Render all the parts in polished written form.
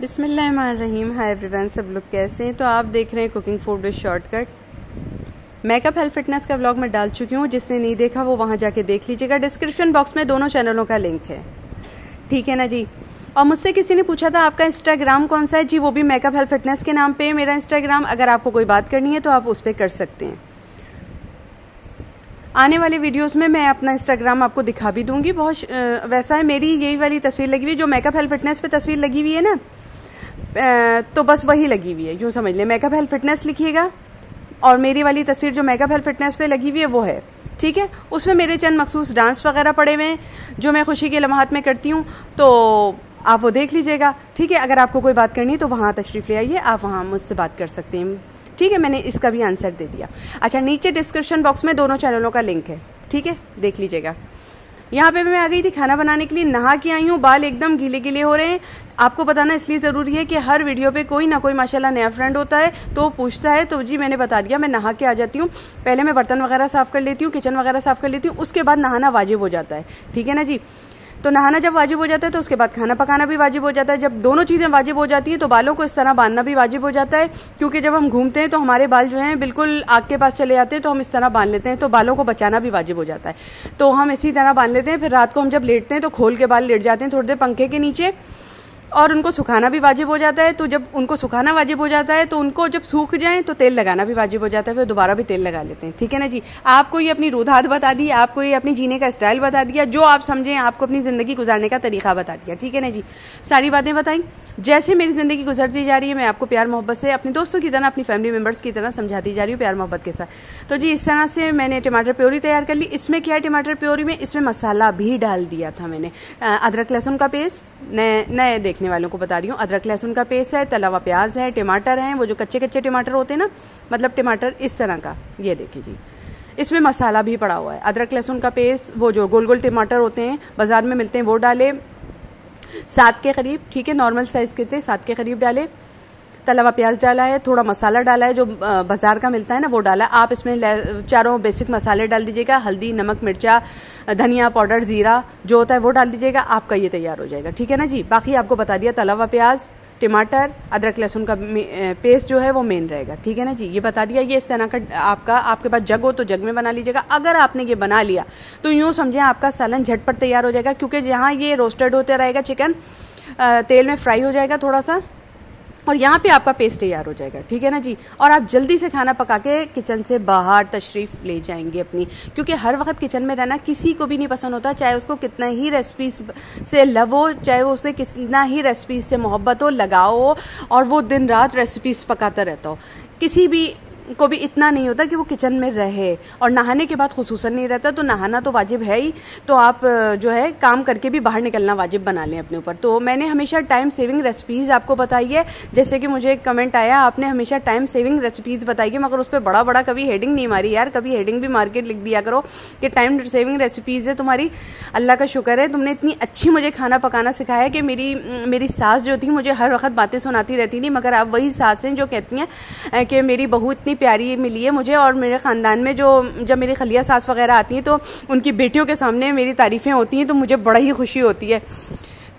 बिस्मिल्लाहिर्रहमानिर्रहीम। Hi everyone, सब लोग कैसे हैं? तो आप देख रहे हैं cooking food with shortcut. Makeup health fitness का व्लॉग मैं डाल चुकी हूँ, जिसने नहीं देखा वो वहां जाके देख लीजिएगा। डिस्क्रिप्शन बॉक्स में दोनों चैनलों का लिंक है, ठीक है ना जी। और मुझसे किसी ने पूछा था आपका इंस्टाग्राम कौन सा है? जी वो भी मेकअप हेल्थ फिटनेस के नाम पे है मेरा इंस्टाग्राम। अगर आपको कोई बात करनी है तो आप उस पर कर सकते हैं। आने वाले वीडियोस में मैं अपना इंस्टाग्राम आपको दिखा भी दूंगी। बहुत वैसा है, मेरी यही वाली तस्वीर लगी हुई है जो मेकअप हेल्थ फिटनेस पे तस्वीर लगी हुई है ना, तो बस वही लगी हुई है, यूं समझ ले। मेकअप हेल्थ फिटनेस लिखिएगा और मेरी वाली तस्वीर जो मेकअप हेल्थ फिटनेस पे लगी हुई है वो है, ठीक है। उसमें मेरे चंद मखसूस डांस वगैरह पड़े हुए हैं जो मैं खुशी के लम्हात में करती हूँ, तो आप वो देख लीजिएगा, ठीक है। अगर आपको कोई बात करनी है तो वहां तशरीफ ले आइए, आप वहां मुझसे बात कर सकते हैं, ठीक है। मैंने इसका भी आंसर दे दिया। अच्छा, नीचे डिस्क्रिप्शन बॉक्स में दोनों चैनलों का लिंक है, ठीक है, देख लीजिएगा। यहाँ पे मैं आ गई थी खाना बनाने के लिए, नहा के आई हूँ, बाल एकदम गीले गीले हो रहे हैं। आपको बताना इसलिए जरूरी है कि हर वीडियो पे कोई ना कोई माशाल्लाह नया फ्रेंड होता है तो पूछता है, तो जी मैंने बता दिया। मैं नहा के आ जाती हूँ, पहले मैं बर्तन वगैरह साफ कर लेती हूँ, किचन वगैरह साफ कर लेती हूँ, उसके बाद नहाना वाजिब हो जाता है, ठीक है ना जी। तो नहाना जब वाजिब हो जाता है तो उसके बाद खाना पकाना भी वाजिब हो जाता है। जब दोनों चीजें वाजिब हो जाती हैं तो बालों को इस तरह बांधना भी वाजिब हो जाता है, क्योंकि जब हम घूमते हैं तो हमारे बाल जो हैं बिल्कुल आग के पास चले जाते हैं, तो हम इस तरह बांध लेते हैं, तो बालों को बचाना भी वाजिब हो जाता है। तो हम इसी तरह बांध लेते हैं। फिर रात को हम जब लेटते हैं तो खोल के बाल लेट जाते हैं थोड़ी देर पंखे के नीचे, और उनको सुखाना भी वाजिब हो जाता है। तो जब उनको सुखाना वाजिब हो जाता है तो उनको जब सूख जाए तो तेल लगाना भी वाजिब हो जाता है, फिर दोबारा भी तेल लगा लेते हैं, ठीक है ना जी। आपको ये अपनी रूधात बता दी, आपको ये अपनी जीने का स्टाइल बता दिया, जो आप समझें आपको अपनी जिंदगी गुजारने का तरीका बता दिया, ठीक है ना जी। सारी बातें बताई, जैसे मेरी जिंदगी गुजरती जा रही है मैं आपको प्यार मोहब्बत से अपने दोस्तों की तरह, अपनी फैमिली मेंबर्स की तरह समझाती जा रही हूँ, प्यार मोहब्बत के साथ। तो जी इस तरह से मैंने टमाटर प्योरी तैयार कर ली। इसमें क्या है टमाटर प्योरी में? इसमें मसाला भी डाल दिया था मैंने। अदरक लहसुन का पेस्ट, नए देखने वालों को बता रही हूँ, अदरक लहसुन का पेस्ट है, तला हुआ प्याज है, टमाटर है, वो जो कच्चे कच्चे टमाटर होते हैं ना, मतलब टमाटर इस तरह का, ये देखिए जी। इसमें मसाला भी पड़ा हुआ है, अदरक लहसुन का पेस्ट, वो जो गोल गोल टमाटर होते हैं बाजार में मिलते हैं वो डाले 7 के करीब, ठीक है, नॉर्मल साइज के थे, 7 के करीब डाले। तला हुआ प्याज डाला है, थोड़ा मसाला डाला है जो बाजार का मिलता है ना वो डाला। आप इसमें चारों बेसिक मसाले डाल दीजिएगा, हल्दी, नमक, मिर्चा, धनिया पाउडर, जीरा जो होता है वो डाल दीजिएगा, आपका ये तैयार हो जाएगा, ठीक है ना जी। बाकी आपको बता दिया, तला हुआ प्याज, टमाटर, अदरक लहसुन का पेस्ट जो है वो मेन रहेगा, ठीक है ना जी। ये बता दिया। ये इस तरह का आपके पास जग हो तो जग में बना लीजिएगा। अगर आपने ये बना लिया तो यूं समझें आपका सालन झटपट तैयार हो जाएगा, क्योंकि जहाँ ये रोस्टेड होते रहेगा चिकन, तेल में फ्राई हो जाएगा थोड़ा सा, और यहाँ पे आपका पेस्ट तैयार हो जाएगा, ठीक है ना जी। और आप जल्दी से खाना पका के किचन से बाहर तशरीफ ले जाएंगे अपनी, क्योंकि हर वक्त किचन में रहना किसी को भी नहीं पसंद होता, चाहे उसको कितना ही रेसिपीज से लव हो, चाहे वो उससे कितना ही रेसिपीज से मोहब्बत हो, लगाव हो, और वो दिन रात रेसिपीज पकाता रहता हो। किसी भी को भी इतना नहीं होता कि वो किचन में रहे, और नहाने के बाद खुसूसन नहीं रहता। तो नहाना तो वाजिब है ही, तो आप जो है काम करके भी बाहर निकलना वाजिब बना लें अपने ऊपर। तो मैंने हमेशा टाइम सेविंग रेसिपीज आपको बताई है, जैसे कि मुझे एक कमेंट आया, आपने हमेशा टाइम सेविंग रेसिपीज बताई है, मगर उस पर बड़ा बड़ा कभी हेडिंग नहीं मारी यार। कभी हेडिंग भी मार के लिख दिया करो कि टाइम सेविंग रेसिपीज है तुम्हारी। अल्लाह का शुक्र है तुमने इतनी अच्छी मुझे खाना पकाना सिखाया है कि मेरी सास जो थी मुझे हर वक्त बातें सुनाती रहती थी, मगर अब वही सास हैं जो कहती हैं कि मेरी बहू इतनी प्यारी मिली है मुझे। और मेरे खानदान में जब मेरी खलिया सास वगैरह आती हैं तो उनकी बेटियों के सामने मेरी तारीफें होती हैं, तो मुझे बड़ा ही खुशी होती है।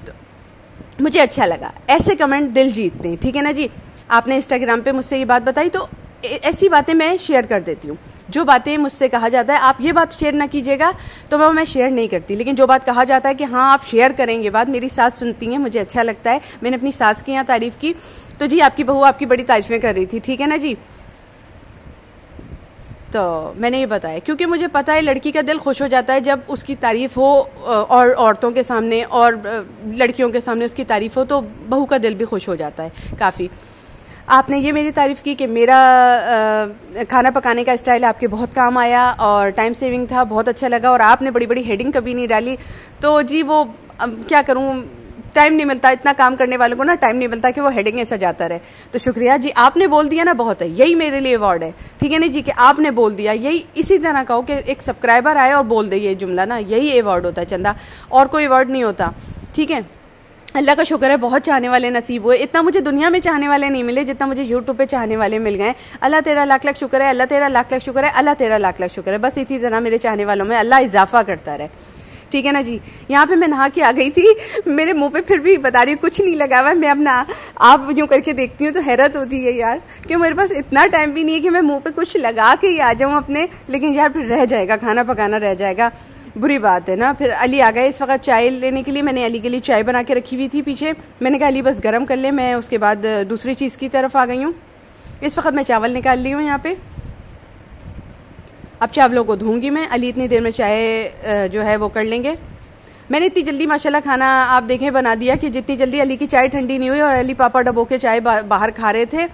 तो मुझे अच्छा लगा, ऐसे कमेंट दिल जीतते हैं, ठीक है ना जी। आपने इंस्टाग्राम पे मुझसे ये बात बताई, तो ऐसी बातें मैं शेयर कर देती हूँ। जो बातें मुझसे कहा जाता है आप ये बात शेयर ना कीजिएगा तो मैं शेयर नहीं करती, लेकिन जो बात कहा जाता है कि हाँ आप शेयर करें, ये बात मेरी सास सुनती हैं, मुझे अच्छा लगता है। मैंने अपनी सास की यहाँ तारीफ की, तो जी आपकी बहू आपकी बड़ी तारीफें कर रही थी, ठीक है ना जी। तो मैंने ये बताया क्योंकि मुझे पता है लड़की का दिल खुश हो जाता है जब उसकी तारीफ हो, और औरतों के सामने और लड़कियों के सामने उसकी तारीफ हो, तो बहू का दिल भी खुश हो जाता है काफ़ी। आपने ये मेरी तारीफ़ की कि मेरा खाना पकाने का स्टाइल आपके बहुत काम आया और टाइम सेविंग था, बहुत अच्छा लगा। और आपने बड़ी बड़ी हेडिंग कभी नहीं डाली, तो जी वो क्या करूँ, टाइम नहीं मिलता, इतना काम करने वालों को ना टाइम नहीं मिलता कि वो हेडिंग ऐसा जाता रहे। तो शुक्रिया जी, आपने बोल दिया ना, बहुत है, यही मेरे लिए अवार्ड है, ठीक है ना जी, कि आपने बोल दिया। यही इसी तरह का हो कि एक सब्सक्राइबर आए और बोल दे ये जुमला ना, यही अवार्ड होता है चंदा, और कोई अवार्ड नहीं होता, ठीक है। अल्लाह का शुक्र है बहुत चाहने वाले नसीब हुए। इतना मुझे दुनिया में चाहने वाले नहीं मिले जितना मुझे यूट्यूब पे चाहने वाले मिल गए। अल्लाह तेरा लाख लाख शुक्र है, अल्लाह तेरा लाख लाख शुक्र है, अल्लाह तेरा लाख लाख शुक्र है। बस इसी तरह मेरे चाहने वालों में अल्लाह इजाफा करता रहे। ठीक है ना जी। यहाँ पे मैं नहा के आ गई थी, मेरे मुंह पे फिर भी बता रही कुछ नहीं लगा हुआ, मैं अपना आप यूँ करके देखती हूँ तो हैरत होती है यार कि मेरे पास इतना टाइम भी नहीं है कि मैं मुंह पे कुछ लगा के ही आ जाऊँ अपने, लेकिन यार फिर रह जाएगा, खाना पकाना रह जाएगा, बुरी बात है ना। फिर अली आ गए इस वक्त चाय लेने के लिए। मैंने अली के लिए चाय बना के रखी हुई थी पीछे, मैंने कहा अली बस गर्म कर ले, मैं उसके बाद दूसरी चीज़ की तरफ आ गई हूँ। इस वक्त मैं चावल निकाल ली हूँ यहाँ पे। अब चावलों को धोऊंगी मैं, अली इतनी देर में चाय जो है वो कर लेंगे। मैंने इतनी जल्दी माशाल्लाह खाना आप देखें बना दिया कि जितनी जल्दी अली की चाय ठंडी नहीं हुई और अली पापा डबो के चाय बाहर खा रहे थे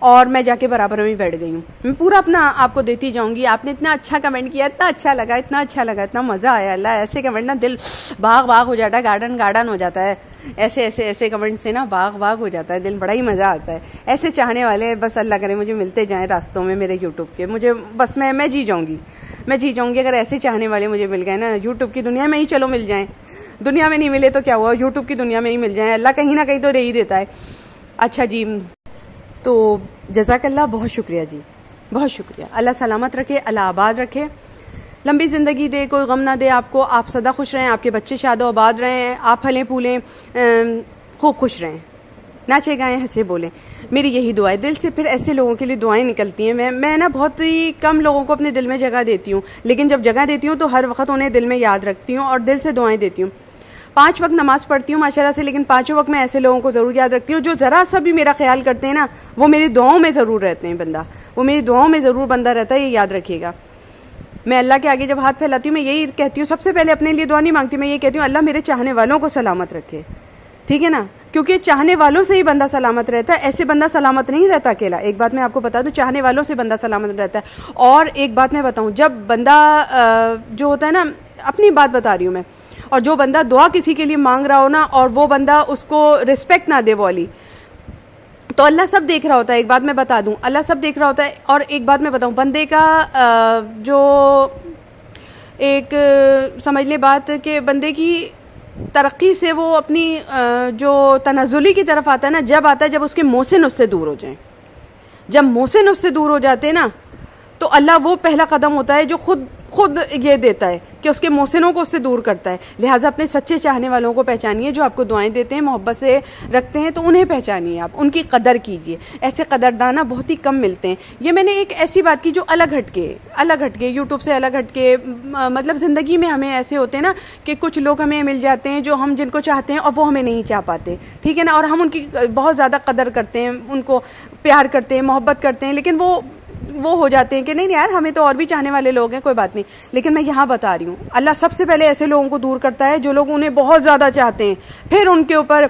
और मैं जाके बराबर में बैठ गई हूँ। मैं पूरा अपना आपको देती जाऊंगी। आपने इतना अच्छा कमेंट किया, इतना अच्छा लगा, इतना अच्छा लगा, इतना मज़ा आया। अल्लाह ऐसे कमेंट ना दिल बाग बाग हो जाता है, गार्डन गार्डन हो जाता है। ऐसे ऐसे ऐसे कमेंट से ना बाग बाग हो जाता है दिल, बड़ा ही मज़ा आता है। ऐसे चाहने वाले बस अल्लाह करे मुझे मिलते जाएँ रास्तों में मेरे यूट्यूब के। मुझे बस मैं जी जाऊँगी, मैं जी जाऊँगी अगर ऐसे चाहने वाले मुझे मिल गए ना यूट्यूब की दुनिया में ही। चलो मिल जाएँ, दुनिया में नहीं मिले तो क्या हुआ, यूट्यूब की दुनिया में ही मिल जाए। अल्लाह कहीं ना कहीं तो दे ही देता है। अच्छा जी, तो जज़ाकल्लाह, बहुत शुक्रिया जी, बहुत शुक्रिया। अल्लाह सलामत रखे, अल्लाह आबाद रखे, लंबी ज़िंदगी दे, कोई गम ना दे आपको। आप सदा खुश रहें, आपके बच्चे शादो आबाद रहें, आप फलें फूलें, खूब खुश रहें, नाचे गाएं, हंसे बोलें। मेरी यही दुआ है दिल से। फिर ऐसे लोगों के लिए दुआएं निकलती हैं। मैं ना बहुत ही कम लोगों को अपने दिल में जगह देती हूँ, लेकिन जब जगह देती हूँ तो हर वक्त उन्हें दिल में याद रखती हूँ और दिल से दुआएं देती हूँ। 5 वक्त नमाज पढ़ती हूँ माशाल्लाह से, लेकिन 5 वक्त मैं ऐसे लोगों को जरूर याद रखती हूँ जो जरा सा भी मेरा ख्याल करते हैं ना, वो मेरी दुआओं में जरूर रहते हैं। बंदा वो मेरी दुआओं में जरूर बंदा रहता है, ये याद रखिएगा। मैं अल्लाह के आगे जब हाथ फैलाती हूँ मैं यही कहती हूँ, सबसे पहले अपने लिए दुआ नहीं मांगती, मैं ये कहती हूँ अल्लाह मेरे चाहने वालों को सलामत रखे, ठीक है ना, क्योंकि चाहने वालों से ही बंदा सलामत रहता है। ऐसे बंदा सलामत नहीं रहता अकेला। एक बात मैं आपको बता दूं, चाहने वालों से बंदा सलामत रहता है। और एक बात मैं बताऊं, जब बंदा जो होता है ना, अपनी बात बता रही हूं मैं, और जो बंदा दुआ किसी के लिए मांग रहा हो ना और वो बंदा उसको रिस्पेक्ट ना दे वाली, तो अल्लाह सब देख रहा होता है। एक बात मैं बता दूं, अल्लाह सब देख रहा होता है। और एक बात मैं बताऊं, बंदे का जो एक समझ ले बात कि बंदे की तरक्की से वो अपनी जो तनज़ुली की तरफ आता है ना, जब आता है जब उसके मोहसिन उससे दूर हो जाएं। जब मोहसिन उससे दूर हो जाते हैं ना, तो अल्लाह वो पहला कदम होता है जो खुद ये देता है कि उसके मोहसिनों को उससे दूर करता है। लिहाजा अपने सच्चे चाहने वालों को पहचानिए, जो आपको दुआएं देते हैं, मोहब्बत से रखते हैं, तो उन्हें पहचानिए, आप उनकी कदर कीजिए। ऐसे कदरदाना बहुत ही कम मिलते हैं। ये मैंने एक ऐसी बात की जो अलग हटके यूट्यूब से अलग हटके, मतलब ज़िंदगी में हमें ऐसे होते हैं ना कि कुछ लोग हमें मिल जाते हैं जो हम जिनको चाहते हैं और वो हमें नहीं चाह पाते, ठीक है ना, और हम उनकी बहुत ज़्यादा कदर करते हैं, उनको प्यार करते हैं, मोहब्बत करते हैं, लेकिन वो हो जाते हैं कि नहीं यार हमें तो और भी चाहने वाले लोग हैं, कोई बात नहीं। लेकिन मैं यहाँ बता रही हूँ, अल्लाह सबसे पहले ऐसे लोगों को दूर करता है जो लोग उन्हें बहुत ज़्यादा चाहते हैं, फिर उनके ऊपर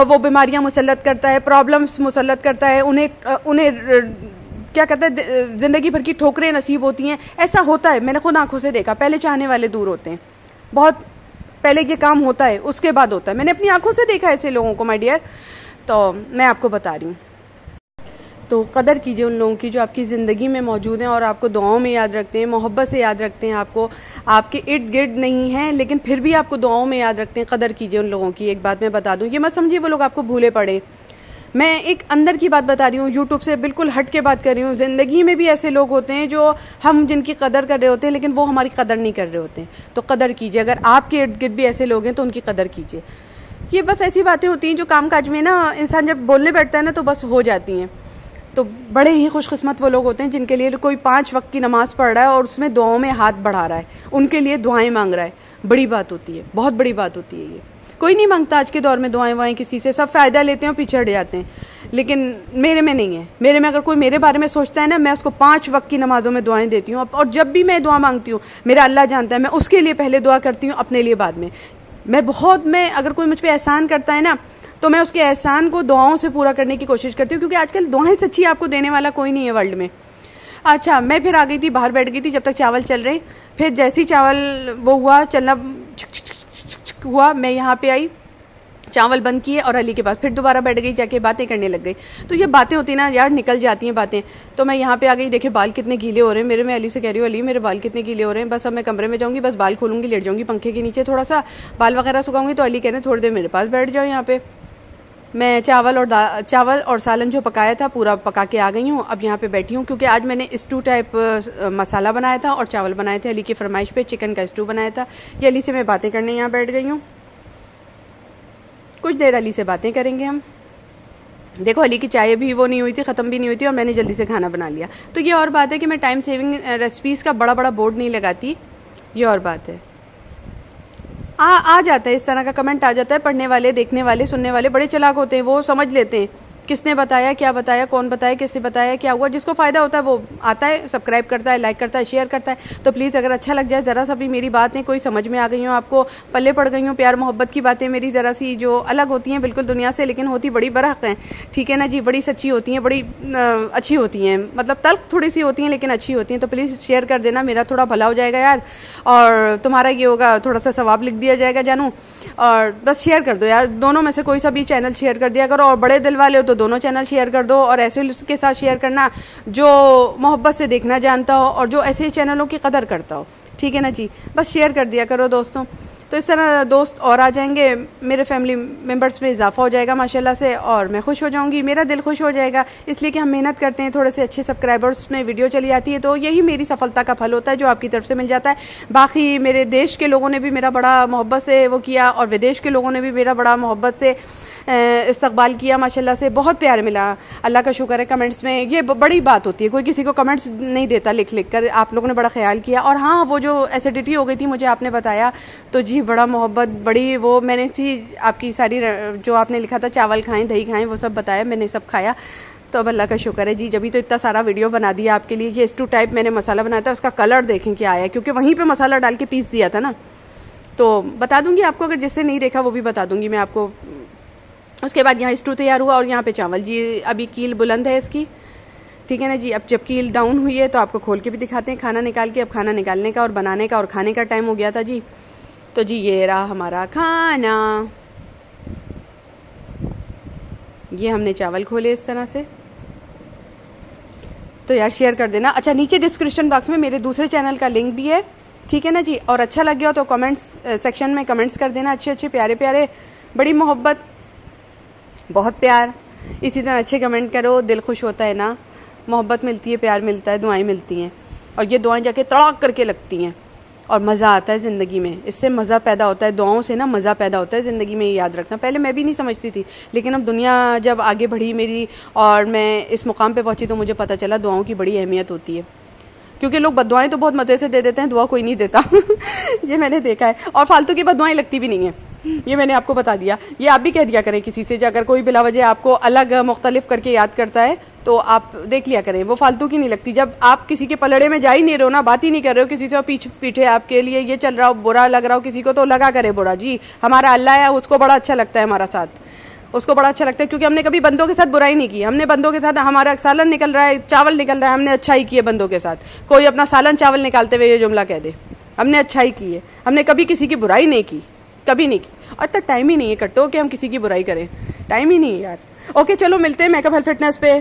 वो बीमारियाँ मुसल्लत करता है, प्रॉब्लम्स मुसल्लत करता है, उन्हें क्या कहता है, ज़िंदगी भर की ठोकरें नसीब होती हैं। ऐसा होता है, मैंने खुद आंखों से देखा। पहले चाहने वाले दूर होते हैं, बहुत पहले ये काम होता है, उसके बाद होता है। मैंने अपनी आंखों से देखा ऐसे लोगों को माय डियर, तो मैं आपको बता रही हूँ। तो कदर कीजिए उन लोगों की जो आपकी ज़िंदगी में मौजूद हैं और आपको दुआओं में याद रखते हैं, मोहब्बत से याद रखते हैं, आपको आपके इर्द गिर्द नहीं हैं लेकिन फिर भी आपको दुआओं में याद रखते हैं। कदर कीजिए उन लोगों की। एक बात मैं बता दूं, ये मत समझिए वो लोग आपको भूले पड़े। मैं एक अंदर की बात बता रही हूँ, यूट्यूब से बिल्कुल हट के बात कर रही हूँ। ज़िंदगी में भी ऐसे लोग होते हैं जो हम जिनकी कदर कर रहे होते हैं लेकिन वो हमारी कदर नहीं कर रहे होते हैं। तो कदर कीजिए। अगर आपके इर्द गिर्द भी ऐसे लोग हैं तो उनकी कदर कीजिए। ये बस ऐसी बातें होती हैं जो कामकाज में ना इंसान जब बोलने बैठता है ना तो बस हो जाती हैं। तो बड़े ही खुशकिस्मत वो लोग होते हैं जिनके लिए कोई 5 वक्त की नमाज पढ़ रहा है और उसमें दुआओं में हाथ बढ़ा रहा है, उनके लिए दुआएं मांग रहा है। बड़ी बात होती है, बहुत बड़ी बात होती है। ये कोई नहीं मांगता आज के दौर में दुआएं वाएं किसी से, सब फ़ायदा लेते हैं और पीछे हट जाते हैं। लेकिन मेरे में नहीं है। मेरे में अगर कोई मेरे बारे में सोचता है ना, मैं उसको 5 वक्त की नमाजों में दुआएं देती हूँ। और जब भी मैं दुआ मांगती हूँ, मेरा अल्लाह जानता है, मैं उसके लिए पहले दुआ करती हूँ, अपने लिए बाद में। मैं अगर कोई मुझ पर एहसान करता है ना तो मैं उसके एहसान को दुआओं से पूरा करने की कोशिश करती हूँ, क्योंकि आजकल दुआएं सच्ची आपको देने वाला कोई नहीं है वर्ल्ड में। अच्छा, मैं फिर आ गई थी, बाहर बैठ गई थी जब तक चावल चल रहे। फिर जैसे ही चावल वो हुआ चलना हुआ, मैं यहाँ पे आई, चावल बंद किए और अली के पास फिर दोबारा बैठ गई, जाके बातें करने लग गई। तो ये बातें होती ना यार, निकल जाती हैं बातें। तो मैं यहाँ पे आ गई, देखे बाल कितने गीले हो रहे हैं मेरे। मैं अली से कह रही हूँ, अली मेरे बाल कितने गीले हो रहे हैं, बस अब मैं कमरे में जाऊँगी, बस बाल खोलूँगी, लेट जाऊँगी पंखे के नीचे, थोड़ा सा बाल वगैरह सुखाऊंगी। तो अली कह रहे थोड़ी देर मेरे पास बैठ जाओ यहाँ पे। मैं चावल और सालन जो पकाया था पूरा पका के आ गई हूँ। अब यहाँ पे बैठी हूँ क्योंकि आज मैंने स्टू टाइप मसाला बनाया था और चावल बनाए थे। अली की फरमाइश पे चिकन का स्टू बनाया था। ये अली से मैं बातें करने यहाँ बैठ गई हूँ। कुछ देर अली से बातें करेंगे हम। देखो अली की चाय भी वो नहीं हुई थी, ख़त्म भी नहीं हुई थी और मैंने जल्दी से खाना बना लिया। तो ये और बात है कि मैं टाइम सेविंग रेसिपीज़ का बड़ा बड़ा बोर्ड नहीं लगाती, ये और बात है। आ जाता है इस तरह का कमेंट आ जाता है, पढ़ने वाले, देखने वाले, सुनने वाले बड़े चालाक होते हैं, वो समझ लेते हैं किसने बताया, क्या बताया, कौन बताया, किससे बताया, क्या हुआ। जिसको फ़ायदा होता है वो आता है, सब्सक्राइब करता है, लाइक करता है, शेयर करता है। तो प्लीज़ अगर अच्छा लग जाए, ज़रा सा भी मेरी बात नहीं कोई समझ में आ गई हो, आपको पल्ले पड़ गई हो, प्यार मोहब्बत की बातें मेरी ज़रा सी जो अलग होती हैं बिल्कुल दुनिया से, लेकिन होती बड़ी बरहक हैं, ठीक है ना जी, बड़ी सच्ची होती हैं, बड़ी अच्छी होती हैं, मतलब तल्ख थोड़ी सी होती हैं लेकिन अच्छी होती हैं। तो प्लीज़ शेयर कर देना, मेरा थोड़ा भला हो जाएगा यार, और तुम्हारा ये होगा थोड़ा सा सवाब लिख दिया जाएगा जानू। और बस शेयर कर दो यार, दोनों में से कोई सा भी चैनल शेयर कर दिया करो, और बड़े दिल वाले हो तो दोनों चैनल शेयर कर दो, और ऐसे के साथ शेयर करना जो मोहब्बत से देखना जानता हो और जो ऐसे चैनलों की कदर करता हो, ठीक है ना जी। बस शेयर कर दिया करो दोस्तों, तो इस तरह दोस्त और आ जाएंगे, मेरे फैमिली मेम्बर्स में इजाफा हो जाएगा माशाल्लाह से, और मैं खुश हो जाऊंगी, मेरा दिल खुश हो जाएगा। इसलिए कि हम मेहनत करते हैं, थोड़े से अच्छे सब्सक्राइबर्स में वीडियो चली आती है, तो यही मेरी सफलता का फल होता है जो आपकी तरफ से मिल जाता है। बाकी मेरे देश के लोगों ने भी मेरा बड़ा मोहब्बत से वो किया, और विदेश के लोगों ने भी मेरा बड़ा मोहब्बत से इस्तकबाल किया, माशाल्लाह से बहुत प्यार मिला, अल्लाह का शुक्र है। कमेंट्स में ये बड़ी बात होती है, कोई किसी को कमेंट्स नहीं देता लिख लिख कर, आप लोगों ने बड़ा ख्याल किया। और हाँ, वो जो एसिडिटी हो गई थी मुझे आपने बताया, तो जी बड़ा मोहब्बत, बड़ी वो मैंने सी आपकी सारी जो आपने लिखा था चावल खाएं, दही खाएं, वो सब बताया, मैंने सब खाया। तो अब अल्लाह का शुक्र है जी, जब भी तो इतना सारा वीडियो बना दिया आपके लिए। ये स्टू टाइप मैंने मसाला बनाया था, उसका कलर देखें क्या आया, क्योंकि वहीं पे मसाला डाल के पीस दिया था ना, तो बता दूंगी आपको, अगर जिससे नहीं देखा वो भी बता दूंगी मैं आपको। उसके बाद यहाँ स्टू तैयार हुआ, और यहाँ पे चावल जी, अभी कील बुलंद है इसकी, ठीक है ना जी। अब जब कील डाउन हुई है तो आपको खोल के भी दिखाते हैं खाना निकाल के। अब खाना निकालने का और बनाने का और खाने का टाइम हो गया था जी। तो जी ये रहा हमारा खाना, ये हमने चावल खोले इस तरह से। तो यार शेयर कर देना। अच्छा, नीचे डिस्क्रिप्शन बॉक्स में मेरे दूसरे चैनल का लिंक भी है, ठीक है ना जी। और अच्छा लग गया हो तो कमेंट्स सेक्शन में कमेंट्स कर देना, अच्छे अच्छे प्यारे प्यारे, बड़ी मोहब्बत, बहुत प्यार, इसी तरह अच्छे कमेंट करो, दिल खुश होता है ना, मोहब्बत मिलती है, प्यार मिलता है, दुआएं मिलती हैं, और ये दुआएं जाके तड़ाक करके लगती हैं, और मज़ा आता है ज़िंदगी में। इससे मज़ा पैदा होता है, दुआओं से ना मज़ा पैदा होता है ज़िंदगी में, ये याद रखना। पहले मैं भी नहीं समझती थी, लेकिन अब दुनिया जब आगे बढ़ी मेरी और मैं इस मुकाम पे पहुंची तो मुझे पता चला दुआओं की बड़ी अहमियत होती है। क्योंकि लोग बददुआएं तो बहुत मज़े से दे देते हैं, दुआ कोई नहीं देता ये मैंने देखा है, और फालतू की बददुआएं लगती भी नहीं है, ये मैंने आपको बता दिया। ये आप भी कह दिया करें किसी से, अगर कोई बिला वजह आपको अलग मुख्तलिफ करके याद करता है तो आप देख लिया करें, वो फालतू की नहीं लगती। जब आप किसी के पलड़े में जा ही नहीं रहे हो ना, बात ही नहीं कर रहे हो किसी से, पीछे आपके लिए ये चल रहा हो, बुरा लग रहा हो किसी को, तो लगा करे बुरा जी। हमारा अल्लाह है, उसको बड़ा अच्छा लगता है हमारा साथ, उसको बड़ा अच्छा लगता है, क्योंकि हमने कभी बंदों के साथ बुराई नहीं की। हमने बंदों के साथ, हमारा सालन निकल रहा है, चावल निकल रहा है, हमने अच्छाई की है बंदों के साथ। कोई अपना सालन चावल निकालते हुए ये जुमला कह दे, हमने अच्छाई की है, हमने कभी किसी की बुराई नहीं की, कभी नहीं की। और इतना टाइम ही नहीं है कट्टो कि हम किसी की बुराई करें, टाइम ही नहीं है यार। ओके चलो मिलते हैं मेकअप हेल्थ फिटनेस पे।